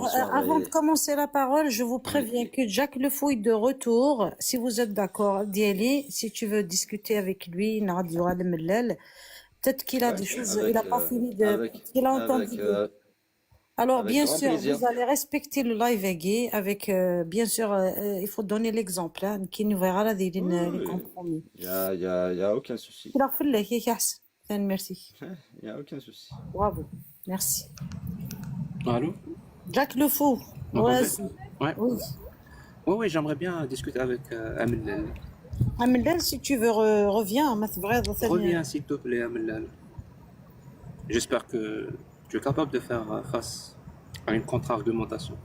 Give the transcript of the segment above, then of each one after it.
bonsoir. avant de commencer la parole, je vous préviens que Jack Le Fou est de retour. Si vous êtes d'accord, Diali, si tu veux discuter avec lui, Nadia Al-Mellal, peut-être qu'il a Ouais, des choses, il n'a avec, pas fini de, avec, peut-être qu'il a avec, entendu. Alors, avec bien grand sûr, plaisir. vous allez respecter le live gay avec, bien sûr, il faut donner l'exemple, hein, qui nous verra là, des les Oui, compromis. il y a aucun souci. Il a fait le merci. Il y a aucun souci. Bravo. Merci. Allô? Jack Le Fou. Vous Ouais, m'entendez? Ouais. oui. Oui, j'aimerais bien discuter avec Amel. Amel, si tu veux, reviens. Reviens s'il te plaît, Amel. J'espère que tu es capable de faire face à une contre-argumentation.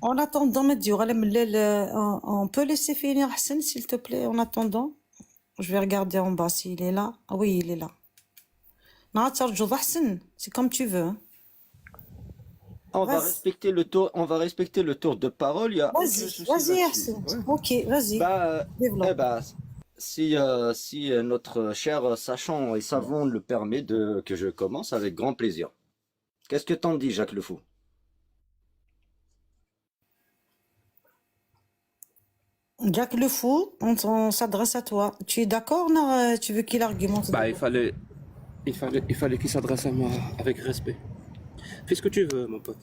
En attendant, on peut laisser finir Hassan, s'il te plaît, en attendant. Je vais regarder en bas s'il est là. Ah oui, il est là. Non, Hassan, c'est comme tu veux. Hein. On va respecter le tour de parole. Il y a aucun souci vas-y, là-dessus. Hassan. Ouais. Ok, vas-y. Si notre cher sachant et savant le permet que je commence avec grand plaisir. Qu'est-ce que t'en dis, Jacques Le Fou? Jack Le Fou, on s'adresse à toi. Tu es d'accord, non? Tu veux qu'il argumente? Il fallait qu'il s'adresse à moi avec respect. Fais ce que tu veux, mon pote.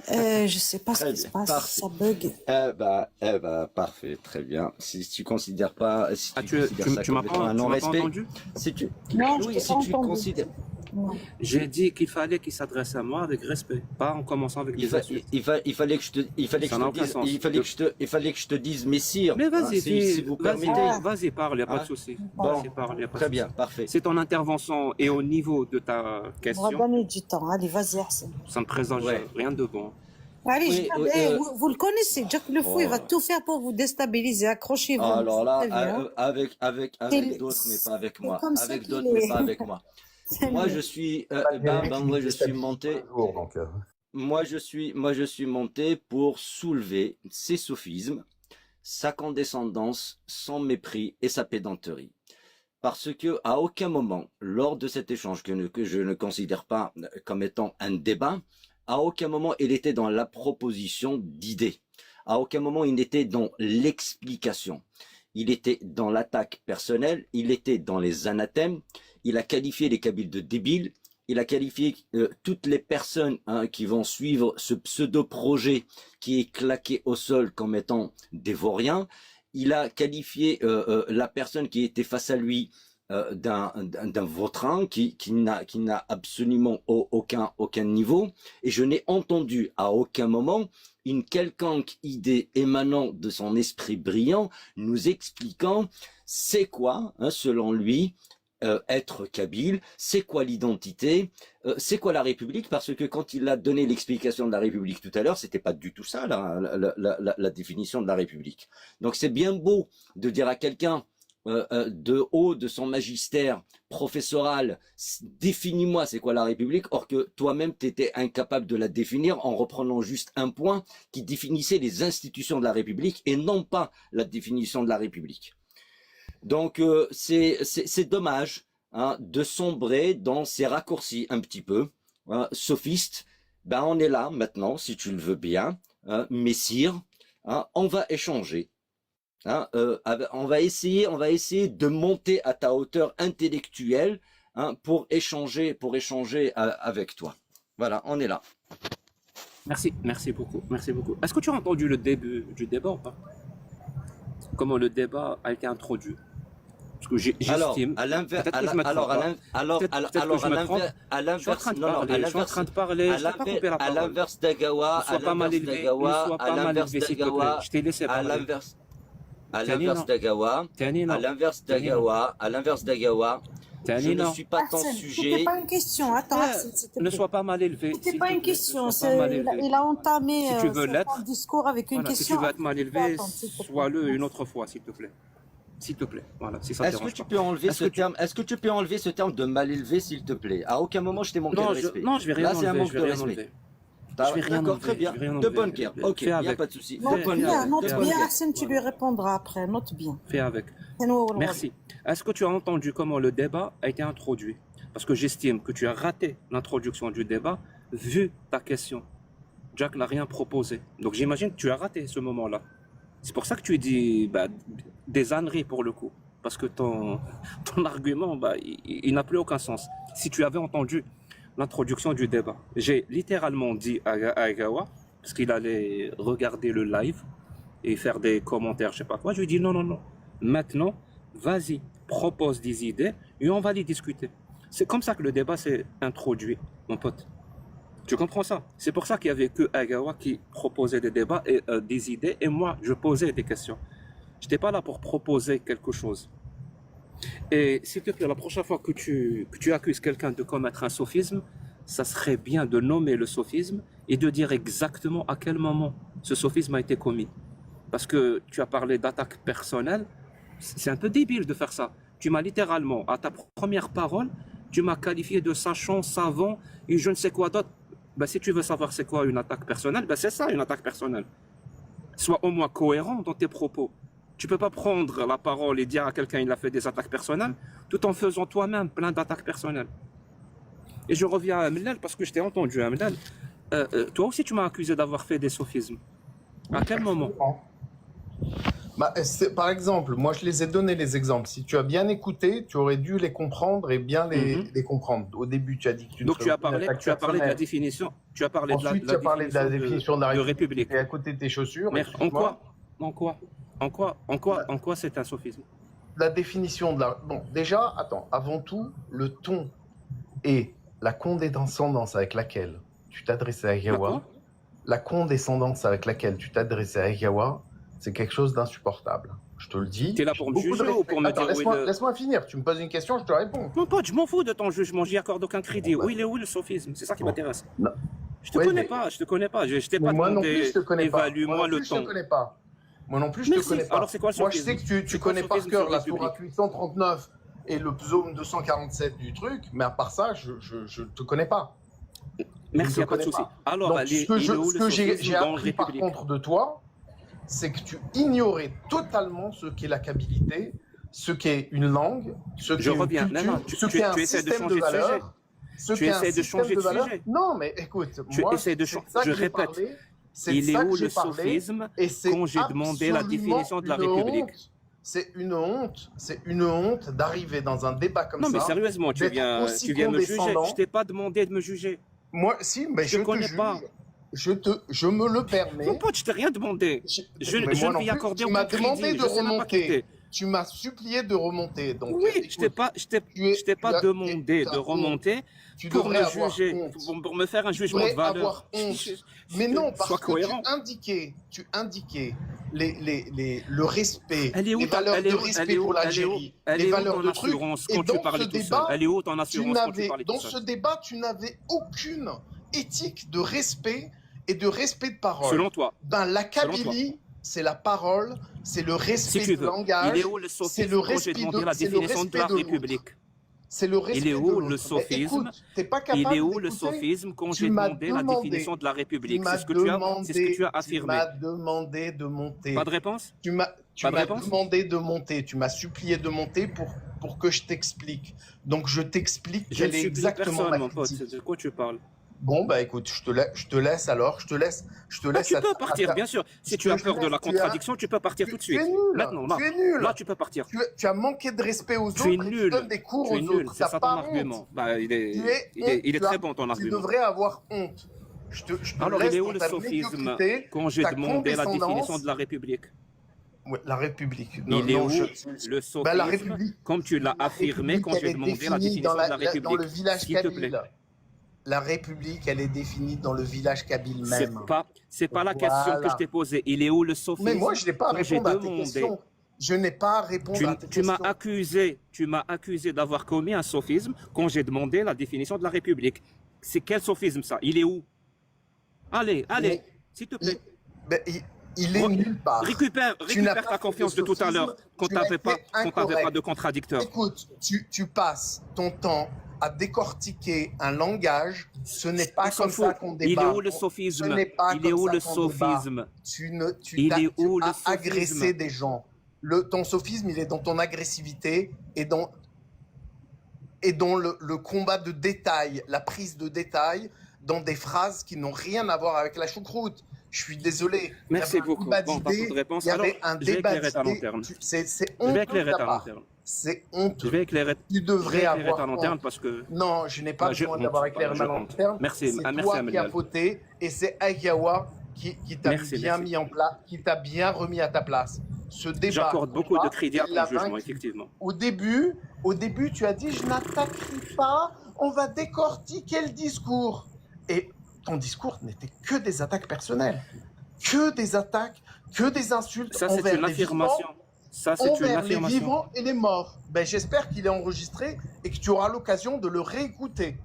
Je sais pas ce qui se passe, Parfait. ça bug. Parfait, très bien. Si tu considères pas, si tu considères ça tu m'as complètement pas un non-respect, entendu? si tu, Non, oui, si tu considères, J'ai dit qu'il fallait qu'il s'adresse à moi avec respect, pas en commençant avec des insultes. il fallait que je te dise, messire. Mais vas-y, si vous permettez. Vas-y, parle, y a pas de souci. Bon, très bien, parfait. C'est ton intervention et au niveau de ta On va question, donner du temps. Allez, vas-y, Hassan. ça ne présente rien de bon. Allez, Oui, vous le connaissez, Jack Le Fou, il va tout faire pour vous déstabiliser. Accrochez-vous. Alors là, avec d'autres, mais pas avec moi. Avec d'autres, mais pas avec moi. Moi, je suis, moi, je suis monté. Moi, je suis monté pour soulever ses sophismes, sa condescendance, son mépris et sa pédanterie. Parce que à aucun moment, lors de cet échange que je ne considère pas comme étant un débat, à aucun moment il était dans la proposition d'idées. À aucun moment il n'était dans l'explication. Il était dans l'attaque personnelle, il était dans les anathèmes, il a qualifié les Kabyles de débiles, il a qualifié toutes les personnes qui vont suivre ce pseudo-projet qui est claqué au sol comme étant des vauriens. Il a qualifié la personne qui était face à lui d'un vautrin qui n'a absolument aucun niveau, et je n'ai entendu à aucun moment une quelconque idée émanant de son esprit brillant nous expliquant c'est quoi, selon lui, être kabyle, c'est quoi l'identité, c'est quoi la République, parce que quand il a donné l'explication de la République tout à l'heure, c'était pas du tout ça la définition de la République. Donc c'est bien beau de dire à quelqu'un de haut de son magistère professoral, définis-moi c'est quoi la République, or que toi-même t'étais incapable de la définir en reprenant juste un point qui définissait les institutions de la République et non pas la définition de la République. Donc c'est dommage de sombrer dans ces raccourcis un petit peu sophistes. Ben on est là maintenant, si tu le veux bien, messire, on va échanger. On va essayer de monter à ta hauteur intellectuelle pour échanger avec toi. Voilà, on est là. Merci beaucoup. Est-ce que tu as entendu le début du débat ou pas? Comment le débat a été introduit? Parce que j'estime. À l'inverse, je suis en train de parler. À l'inverse d'Agawa, ne sois pas mal élevé, s'il te plaît. Je t'ai laissé parler. À l'inverse d'Agawa, je ne suis pas ton sujet. C'était pas une question. Attends, ne sois pas mal élevé. C'était pas une question. Il a entamé son discours avec une question. Si tu veux être mal élevé, sois-le une autre fois, s'il te plaît. S'il te plaît, voilà, si ça Est-ce que tu peux enlever ce terme? Est-ce que tu peux enlever ce terme de mal élevé, s'il te plaît? À aucun moment je t'ai manqué de respect. Non, je vais rien enlever. Là, c'est un manque de respect. D'accord, très bien. De bonne guerre. Ok, il n'y a pas de souci. Note bien, Hassan, tu lui répondras après. Note bien. Fais avec. Merci. Est-ce que tu as entendu comment le débat a été introduit? parce que j'estime que tu as raté l'introduction du débat, vu ta question. Jack n'a rien proposé. Donc j'imagine que tu as raté ce moment-là. C'est pour ça que tu dis des âneries pour le coup. Parce que ton argument, il n'a plus aucun sens. Si tu avais entendu l'introduction du débat, j'ai littéralement dit à Agawa, parce qu'il allait regarder le live et faire des commentaires, je sais pas quoi, je lui ai dit non, non, non. Maintenant, vas-y, propose des idées et on va les discuter. C'est comme ça que le débat s'est introduit, mon pote. Tu comprends ça? C'est pour ça qu'il y avait que Agawa qui proposait des débats et des idées, et moi, je posais des questions. Je n'étais pas là pour proposer quelque chose. Et s'il te plaît, la prochaine fois que tu accuses quelqu'un de commettre un sophisme, ça serait bien de nommer le sophisme et de dire exactement à quel moment ce sophisme a été commis. Parce que tu as parlé d'attaque personnelle, c'est un peu débile de faire ça. Tu m'as littéralement, à ta première parole, tu m'as qualifié de sachant, savant et je ne sais quoi d'autre. Si tu veux savoir c'est quoi une attaque personnelle, c'est ça une attaque personnelle. Sois au moins cohérent dans tes propos. Tu ne peux pas prendre la parole et dire à quelqu'un qu'il a fait des attaques personnelles tout en faisant toi-même plein d'attaques personnelles. Et je reviens à Amlal parce que je t'ai entendu, Amlal. Toi aussi tu m'as accusé d'avoir fait des sophismes. À quel moment? Par exemple, moi je les ai donné les exemples. Si tu as bien écouté, tu aurais dû les comprendre et bien les comprendre. Au début, tu as dit que donc tu as parlé de la définition. Tu as parlé Ensuite, tu as parlé de la définition de la République. Et à côté de tes chaussures. Mais en quoi c'est un sophisme? La définition de la. Bon, déjà, attends. Avant tout, le ton et la condescendance avec laquelle tu t'adressais à Agawa, la condescendance avec laquelle tu t'adressais à Agawa, c'est quelque chose d'insupportable. Je te le dis. Tu es là pour me juger ou pour me dire laisse-moi finir. Tu me poses une question, je te réponds. Non, pote, je m'en fous de ton jugement. J'y accorde aucun crédit. Où il est où le sophisme? C'est ça qui m'intéresse. Je te connais pas. Je te connais pas. Je t'ai pas demandé. Évalue-moi le ton. Je te connais pas. Moi non plus, je te connais pas. Alors c'est quoi le sophisme? Moi, je sais que tu connais par cœur la sourate 839 et le psaume 247 du truc, mais à part ça, je te connais pas. Merci, pas de souci. Alors, ce que j'ai appris par contre de toi, c'est que tu ignorais totalement ce qu'est la kabbalité, ce qu'est une langue, ce qu'est une culture, ce qu'est un système de valeurs. Tu essaies de changer de sujet. Non, mais écoute, moi, je répète, il est où le sophisme quand j'ai demandé la définition de la République? C'est une honte d'arriver dans un débat comme ça. Non, mais sérieusement, tu viens me juger. Je t'ai pas demandé de me juger. Moi, si, mais je te juge. Je me le permets. Mon pote, je t'ai rien demandé. Je ne lui accorder aucun crédit. Tu m'as demandé de remonter. Tu m'as supplié de remonter. Donc, oui, je t'ai pas demandé de remonter pour me juger, pour me faire un jugement de valeur. Avoir honte. Mais non, parce que tu indiquais le respect, les valeurs de respect pour l'Algérie, les valeurs de trucs. Et dans ce débat, tu n'avais aucune éthique de respect et de respect de parole. Selon toi. La Kabylie, c'est la parole, c'est le respect du langage. Il est où le sophisme quand j'ai demandé la définition de la République? C'est le respect de l'autre. Il est où le sophisme? Il est où le sophisme quand j'ai demandé la définition de la République? C'est ce que tu as affirmé. Tu m'as demandé de monter. Pas de réponse? Tu m'as demandé de monter. Tu m'as supplié de monter pour que je t'explique. Donc je t'explique quelle est exactement ma critique. De quoi tu parles? Bon, écoute, je te laisse alors. Je te laisse. Tu peux partir, bien sûr. Si tu as peur de la contradiction, tu peux partir tout de suite. Tu es nul. Maintenant, tu es nul. Là, tu peux partir. Tu as manqué de respect aux autres. Tu es nul. Tu donnes des cours aux autres. C'est ça ton argument. Il est très bon ton argument. Tu devrais avoir honte. Alors, il est où le sophisme quand j'ai demandé la définition de la République? Ouais, la République. Il est où le sophisme, comme tu l'as affirmé quand j'ai demandé la définition de la République? Dans le village kabyle. La République, elle est définie dans le village kabyle même. C'est pas la question que je t'ai posée. Il est où le sophisme? Mais moi, je n'ai pas à répondre à tes questions. Je n'ai pas à répondre à tes questions. Tu m'as accusé d'avoir commis un sophisme quand j'ai demandé la définition de la République. C'est quel sophisme ça? Il est où? Allez, s'il te plaît. Il est nulle part. Récupère ta confiance de tout à l'heure quand tu n'avais pas de contradicteur. Écoute, tu passes ton temps à décortiquer un langage, ce n'est pas comme ça qu'on débat. Il est où le sophisme? Il est où le sophisme? Tu as agressé des gens. Ton sophisme, il est dans ton agressivité et et dans le combat de détail, la prise de détail dans des phrases qui n'ont rien à voir avec la choucroute. Je suis désolé. Merci beaucoup. Bon, pas de réponse. Il y avait un débat d'idées. C'est honteux de ta part. C'est honteux. Je vais éclairer. Tu devrais avoir ta lanterne parce que. Non, je n'ai pas besoin d'avoir éclairé ma lanterne. Merci. C'est toi qui as fauté et c'est Agawa qui t'a bien mis en place, qui t'a bien remis à ta place. Ce débat. J'accorde beaucoup de crédit à ton jugement, effectivement. Au début, tu as dit je n'attaquerai pas, on va décortiquer le discours. Et ton discours n'était que des attaques personnelles, que des attaques, que des insultes. Ça, c'est une affirmation. Ça, c'est une affirmation. Les vivants et les morts. Ben, j'espère qu'il est enregistré et que tu auras l'occasion de le réécouter.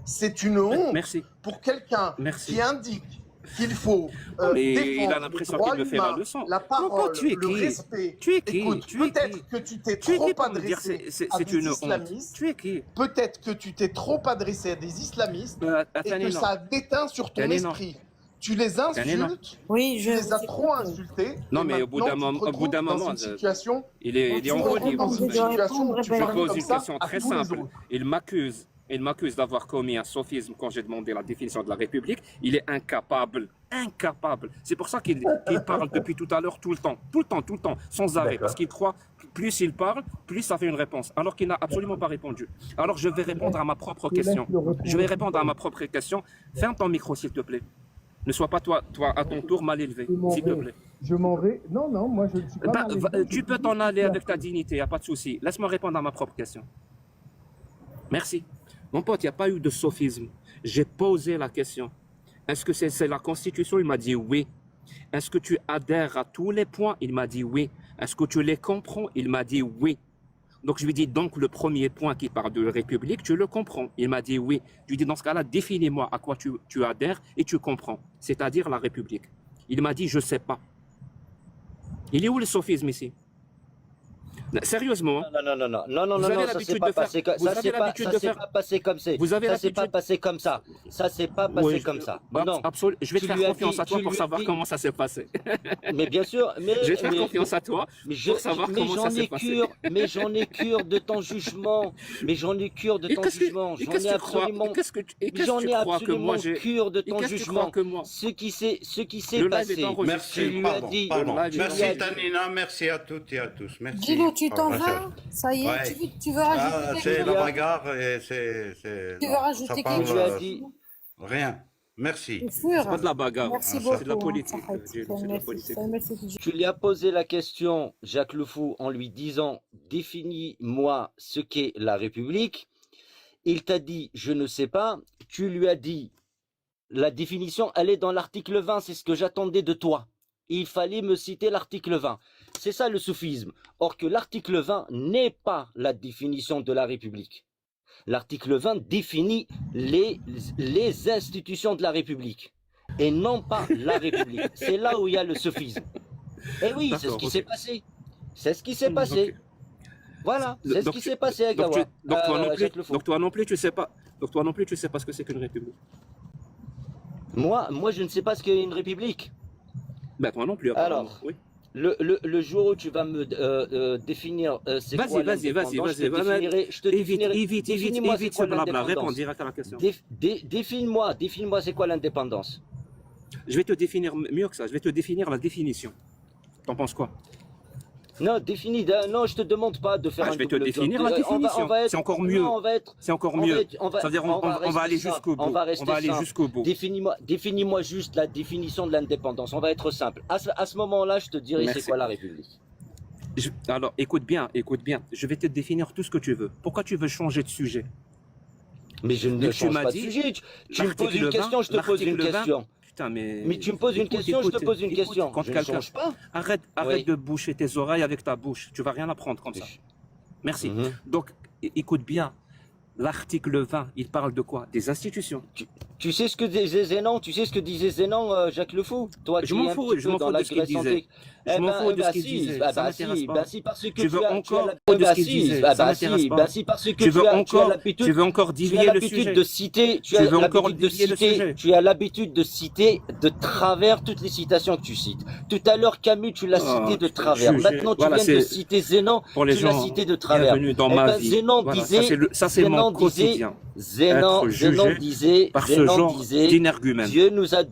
C'est une honte pour quelqu'un qui indique qu'il faut mais il a l'impression qu'il me fait la leçon. La parole, le respect. Tu es qui? Écoute, peut-être que tu t'es trop adressé à des islamistes. Tu es qui? Peut-être que tu t'es trop adressé à des islamistes et que ça a déteint sur ton esprit. Tu les insultes, oui, tu les as trop insultés. Non, mais au bout d'un moment, il est en roue libre. Je pose une question très simple. Il m'accuse d'avoir commis un sophisme quand j'ai demandé la définition de la République. Il est incapable. C'est pour ça qu'il parle depuis tout à l'heure, tout le temps, sans arrêt. Parce qu'il croit que plus il parle, plus ça fait une réponse. Alors qu'il n'a absolument pas répondu. Alors je vais répondre à ma propre question. Ferme ton micro, s'il te plaît. Ne sois pas toi à ton tour mal élevé, s'il te plaît. Je m'en vais. Non, moi je ne suis pas mal élevé. Tu peux t'en aller avec ta dignité, il n'y a pas de souci. Laisse-moi répondre à ma propre question. Merci. Mon pote, il n'y a pas eu de sophisme. J'ai posé la question. Est-ce que c'est la Constitution? Il m'a dit oui. Est-ce que tu adhères à tous les points? Il m'a dit oui. Est-ce que tu les comprends? Il m'a dit oui. Donc je lui dis, donc le premier point qui parle de République, tu le comprends? Il m'a dit oui. Je lui dis, dans ce cas-là, définis-moi à quoi tu adhères et tu comprends, c'est-à-dire la République. Il m'a dit, je ne sais pas. Il est où le sophisme ici? Sérieusement. Non, ça s'est pas passé comme ça. Ça s'est pas passé comme ça. Ça s'est pas passé comme ça. Ça s'est pas passé comme ça. Non. Absolument. Je vais te faire confiance à toi pour savoir comment ça s'est passé. Mais bien sûr. Je vais te faire confiance à toi pour savoir comment ça s'est passé. Mais j'en ai cure de ton jugement. J'en ai absolument. J'en ai absolument cure de ton jugement. Ce qui s'est passé. Merci, pardon. Merci Tanina, merci à toutes et à tous. Merci. Tu t'en vas? Ça y est, ouais. Tu veux rajouter quelque chose? C'est la bagarre et c'est... Tu veux rajouter quelque chose? Rien. Merci. C'est pas de la bagarre, c'est de la politique. Tu lui as posé la question, Jacques Le Fou, en lui disant « Définis-moi ce qu'est la République ». Il t'a dit « Je ne sais pas ». Tu lui as dit « La définition, elle est dans l'article 20, c'est ce que j'attendais de toi ». Il fallait me citer l'article 20. C'est ça le soufisme. Or que l'article 20 n'est pas la définition de la République. L'article 20 définit les institutions de la République et non pas la République. C'est là où il y a le soufisme. Et oui, c'est ce qui s'est passé. C'est ce qui s'est passé. Voilà, c'est ce qui s'est passé à Gawa. Donc toi non plus, tu sais pas. Donc toi non plus, tu sais pas ce que c'est qu'une république. Moi, je ne sais pas ce qu'est une république. Ben toi non plus. Alors, oui. Le jour où tu vas me définir c'est quoi l'indépendance, je te définirai. Évite ce blabla, réponds direct à la question. Définis-moi c'est quoi l'indépendance. Je vais te définir mieux que ça, je vais te définir la définition. T'en penses quoi? Non, non, je te demande pas de faire un je vais te définir la définition. C'est encore mieux. C'est encore mieux. Ça veut dire on va aller jusqu'au bout. On va aller jusqu'au bout. Définis-moi juste la définition de l'indépendance. On va être simple. À ce moment-là, je te dirai c'est quoi la République. Alors, écoute bien. Je vais te définir tout ce que tu veux. Pourquoi tu veux changer de sujet? Mais je ne change pas de sujet. Tu me poses une question, je te pose une question. Mais tu me poses une question, je te pose une question. Quand quelqu'un change pas. Arrête de boucher tes oreilles avec ta bouche. Tu vas rien apprendre comme ça. Merci. Donc, écoute bien. L'article 20, il parle de quoi? Des institutions. Tu sais ce que disait Zénon? Tu sais ce que disait Zénon, Jacques Le Fou? Toi, je m'en fous de ce qu'il disait. Je m'en fous de ce qu'il disait. Ça m'intéresse pas. Tu veux encore de ce qu'il disait. Ça m'intéresse pas. Tu veux encore dévier le sujet. Tu as l'habitude de citer de travers toutes les citations que tu cites. Tout à l'heure, Camus, tu l'as cité de travers. Maintenant, tu viens de citer Zénon, tu l'as cité de travers. Bienvenue dans ma vie. Zénon disait, ça c'est mon quotidien. Zénon disait, par ce genre d'énergumène. Dieu nous a donné